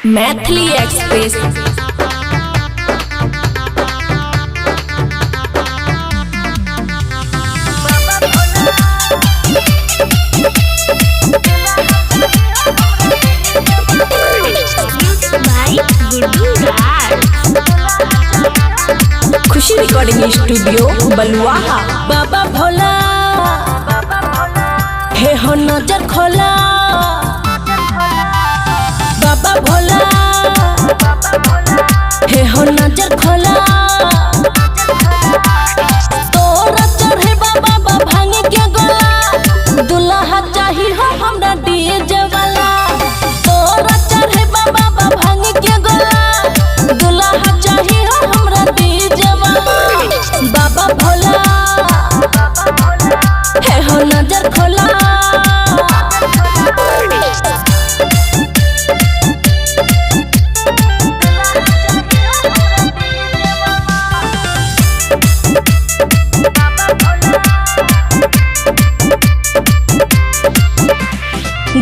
Maithili express. खुशी recording studio बलुआहा। बाबा भोला हे हो नजर खोला, बाबा भोला हे हो नजर खोला। तोरा चढ़े बाबा भांगे के गोला, दुल्हा चाही हो हमरा डीजे वाला। तोरा चढ़े बाबा भांगे के गोला, दुल्हा चाही हो हमरा डीजे वाला। बाबा भोला हे हो नजर खोला।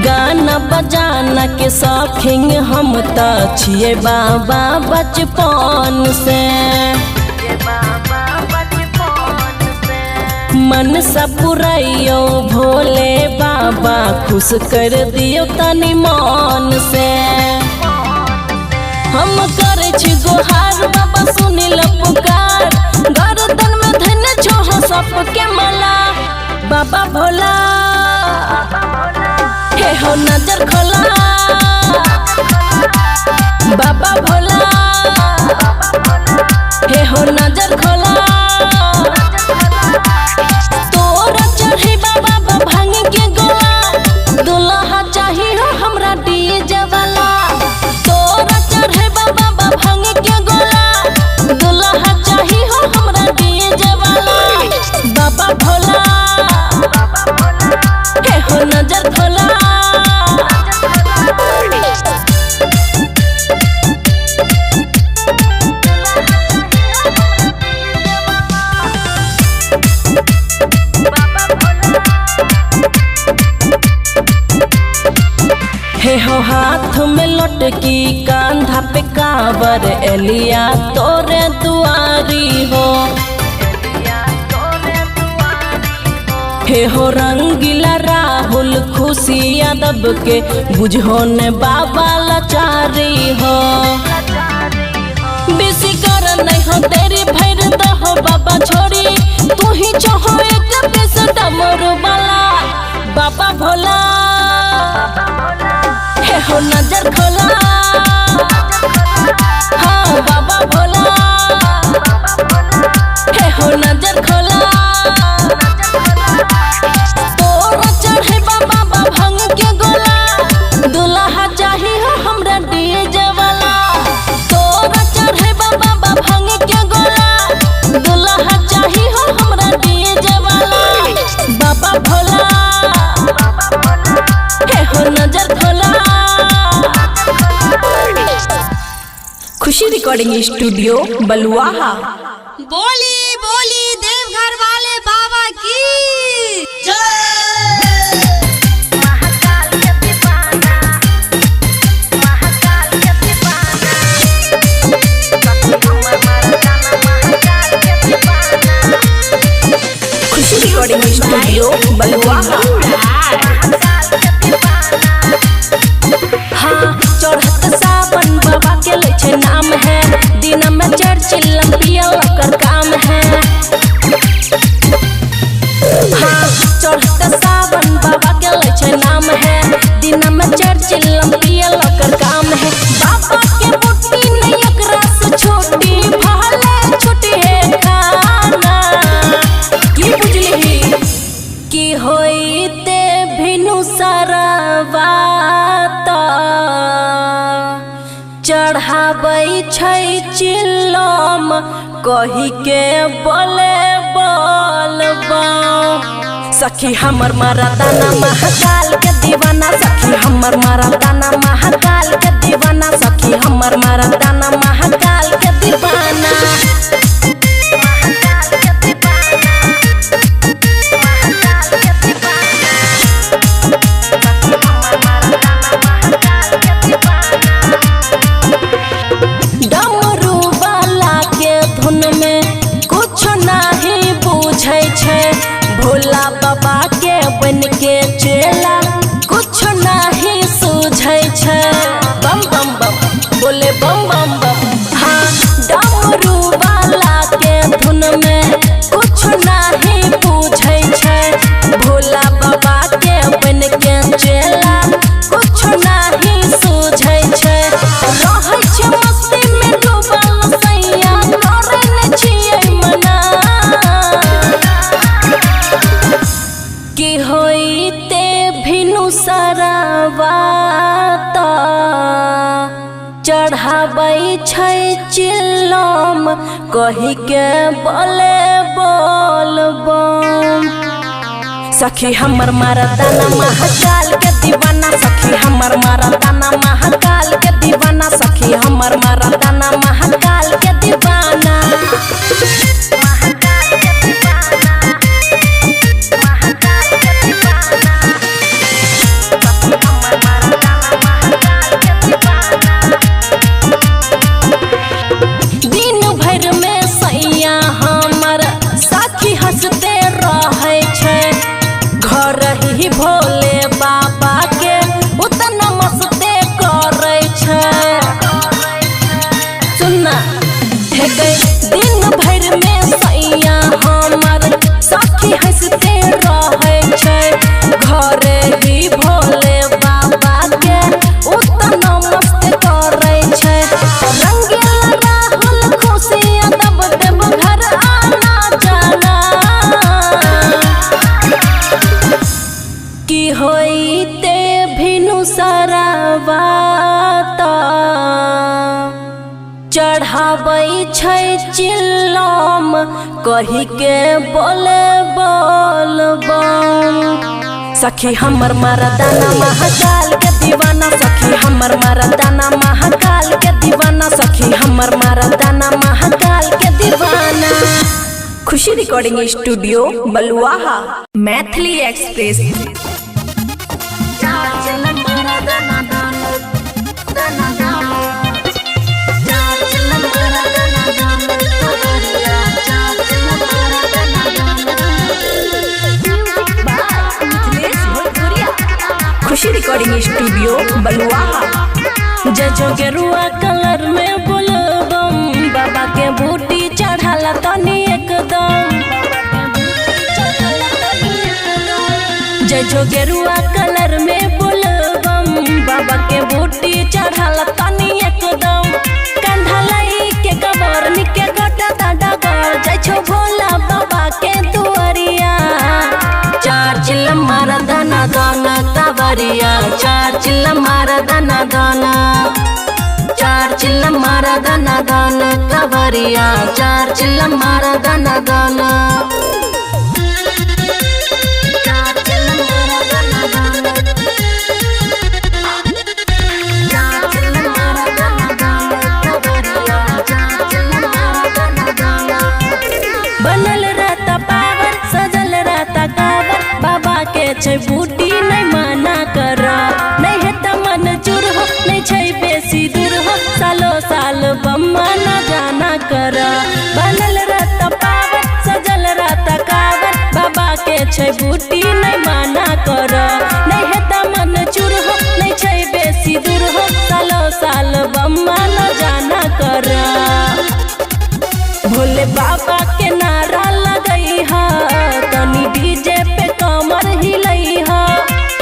गाना बजाना के शौकीन हम त छिए बाबा बचपन से। मन सब पुराइयो भोले बाबा, खुश कर दियो तनी मन से। हम करे छी गुहार बाबा सुनिल पुकार, गर्दन में धन छो सबके मला। बाबा भोला हे हो नजर खोला, बाबा भोला हे हो नजर खोला। तोरा चढ़े बाबा भांग के गोला, दुल्हा चाही हो हमरा डीजे वाला। तोरा चढ़े बाबा भांग के गोला, दुल्हा चाही हो हमरा डीजे वाला। बाबा भोला हे हो नजर खोला। हे हो हाथ में लटकी, कांधा पे कावर, एलिया तोरे दुआरी हो। हे हो रंगीला राहुल खुशी यादव के, बुझो ने बाबा लाचारी हो। बेसी कर नहीं हो तेरी भैर दहो बाबा छोड़ी, तू ही चाहो एक पेश डमरू वाला। बाबा भोला हे हो नजर खोला, हाँ बाबा भोला हे हो नजर खोला। तोरा चढ़े बाबा भांग के गोला, दुल्हा चाही हो हमरा डीजे वाला। तोरा चढ़े बाबा भांग के गोला, दुल्हा चाही हो हमरा डीजे वाला। बाबा भोला हे हो नजर खोला। खुशी रिकॉर्डिंग स्टूडियो बलुआहा। बोली बोली देवघर वाले बाबा की खुशी रिकॉर्डिंग स्टूडियो बलुआहा। हाँ चढ़त सावन बाबा के ले छे नाम है, दिन में चर्चिल पिया कर काम है। हाँ चढ़त सावन बाबा के ले छे नाम है, दिन में चर्चिल पिया कर काम है। बाबा के मुट्ठी नहीं एकरा से छोटी, भले छोटी है खाना। की बुझली की होइते भिनु सरवा चढ़ाबै छै चिल्लम, कही के बोले बोलबा। सखी हमर मरदाना महाकाल के दीवाना, सखी हमर मरदाना महाकाल के दीवाना, सखी हमर मरदाना महाकाल के दीवाना। बोले बम बम बम। हाँ डमरू वाला के धुन में कुछ नहीं पूछे छै, भोला बाबा के बन के चेला कुछ नहीं सूझे छै। रहै छै मस्ती में डूबल सैया करे न छियै मना, की होइते भिनु सरावा चढ़ाबै छै चिल्लम कही के बोले बोल बम। सखी हमर मर्दाना महाकाल के दीवाना, सखी हमर मर्दाना महाकाल के दीवाना, सखी हमर मर्दाना महाकाल के दीवाना। भोले बाबा के उतना मस्ते करे छै, सुनना है दिन भर में सैया हमर साथी हंसते रहे छै। घरे ही भोले बाबा के उतना मस्त करे छै, रंगीला राहुल खुशियाँ दब देव घर आना जाना, की होइते भिनु सरावा चढ़ाबै छै चिल्लम कही के बोले बोल बम। सखी हमर मर्दाना महाकाल के दीवाना, सखी हमर मर्दाना महाकाल के दीवाना, सखी हमर मर्दाना महाकाल के दीवाना। खुशी रिकॉर्डिंग स्टूडियो बलुआहा, मैथिली एक्सप्रेस। खुशी रिकॉर्डिंग स्टूडियो बलुआहा। जजो गेरुआ कलर में बोलबम, बाबा के बूटी चढ़ाला तनी एकदम। जजो गेरुआ कलर में बोलबम, बाबा के बूटी चढ़ाला तनी एकदम। कंधा लई के कबर निके गटा डगर जाइ छो भोला बाबा के दुआरिया। चार चिल्ला मारा दाना दाना कावरिया, चार चिल्ला मारा दाना दाना, चार चिल्ला मारा दाना दाना कावरिया, चार चिल्ला मारा दाना दाना। बनल रहता पावर सजल रहता कावर, बाबा के छै बूटी नहीं माना कर, नहीं है त मन चूर हो नहीं छै बेसी दूर हो, सालो साल बम्मा न जाना कर। बनल रहता पावर सजल रहता कावर, बाबा के छै बूटी नहीं माना कर, नहीं है त मन चूर हो नहीं छै बेसी दूर हो, सालो साल बम्मा न जाना कर। भोले बाबा के नारा लगई हा, तनी डीजे पे कमर हिलई हा,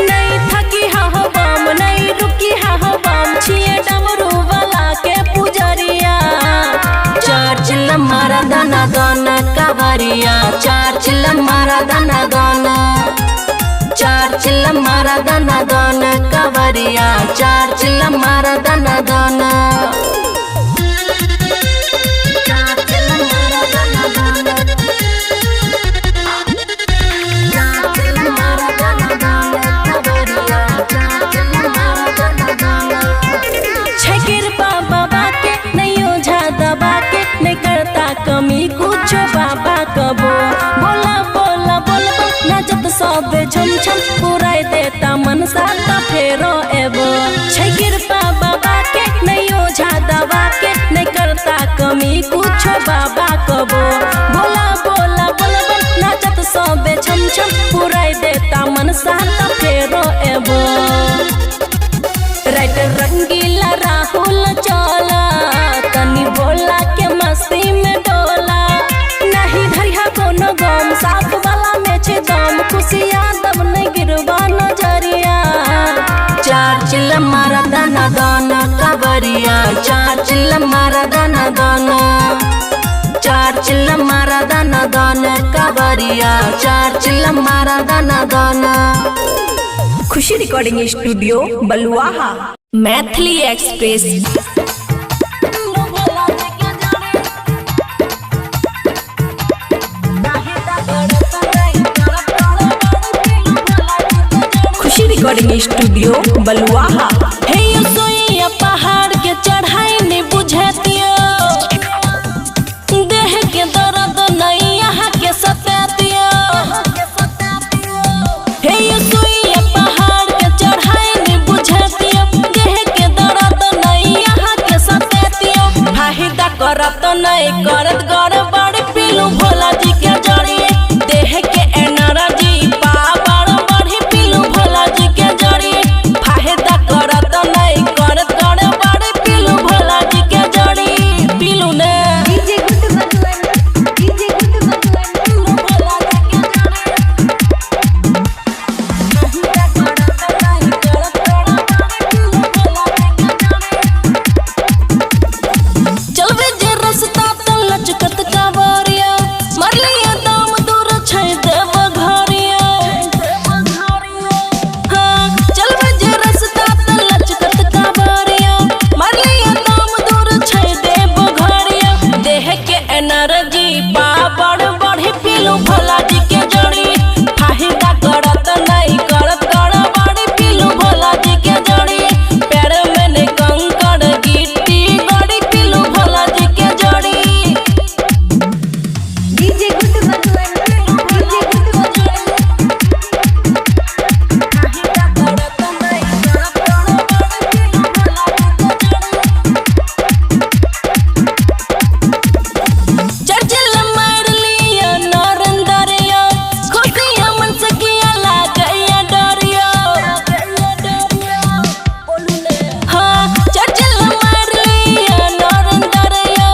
नहीं थकी हा हो बम नहीं रुकी हा हो बम, छिए डमरू वाला के पुजरिया। चार चिल्ला मारा दाना दाना कावरिया, चार चिल्ला मारा दाना दाना, चार चिल्ला मारा दाना दाना कावरिया, चार चिल्ला मारा दाना दाना। कमी कुछ बाबा कबो बोला बोला बोलबो नाचत सब झम झम पुराई देता मन साता फेरो एबो छै कृपा बाबा के नहीं ओझा दवा के नहीं करता कमी कुछ बाबा कबो बोला बोला बोलबो नाचत सब झम झम पुराई देता मन साता फेरो एबो राइटर रंगीला राहुल चला तनी बोला के मस्ती में डोला नहीं धरिया कोनो गम साफ वाला में छे दम खुशियां दम नहीं गिरवा नजरिया चार चिल्ला मारा दाना दाना कावरिया चार चिल्ला मारा दाना दाना चार चिल्ला मारा दाना दाना कावरिया चार चिल्ला मारा दाना दाना। खुशी रिकॉर्डिंग स्टूडियो बलुआहा मैथिली एक्सप्रेस। खुशी रिकॉर्डिंग स्टूडियो बलुआहा। हे यो सोइया पहाड़ के चढ़ाई नहीं बुझतियो देह के दर्द नहीं यहाँ के सतातियो हे यो सोइया पहाड़ के चढ़ाई नहीं बुझतियो देह के दर्द नहीं यहाँ के सतातियो फाहिदा करत नहीं करत गड़बड़ पीलू भोला जी के जड़ी देह के एनर्जी पावर बढ़ी पीलू भोला जी के जड़ी फाहिदा करत नहीं करत गड़बड़ पीलू भोला जी के जड़ी पीलू ने डीजे गुड मधुवन डीजे गुड मधुवन भोला जी के जड़ी फाहिदा करत नहीं करत गड़बड़ पीलू भोला जी के जड़ी चलबे जे रास्ता त लचकत कावरिया मरलिया दाम दूर छै देव घरिया हाँ चलबे जे रास्ता त लचकत कावरिया मरलिया दाम दूर छै देव घरिया देह के एनर्जी पावर बढ़ी पीलू भोला जी के जड़ी फाहिदा करत नहीं करत गड़बड़ी पीलू भोला जी के जड़ी पैर में ने कंकड़ गिट्टी गड़ी पीलू भोला जी के जड़ी डीजे गुड मधुवन डीजे गुड मधुवन फाहिदा करत नहीं करत गड़बड़ी पीलू भोला जी के जड़ी चर्चिल मार लिया नरेंद्रिया खुशियां मन से किया लागैया डरिया हाँ चर्चिल मार लिया नरेंद्रिया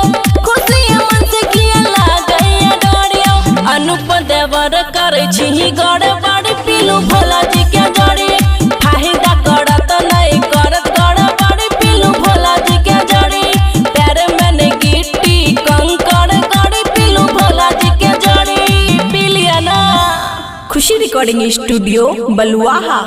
खुशियां मन से किया लागैया डरिया अनुप देवर करे छी गड़बड़ी पीलू भोला जी के जड़ी फाहिदा करत नहीं करत गड़बड़ी पीलू भोला जी के जड़ी पैर में ने गिट्टी कंकड़ गड़ी पीलू भोला जी के जड़ी पी लिया ना। खुशी रिकॉर्डिंग स्टूडियो बलुआहा।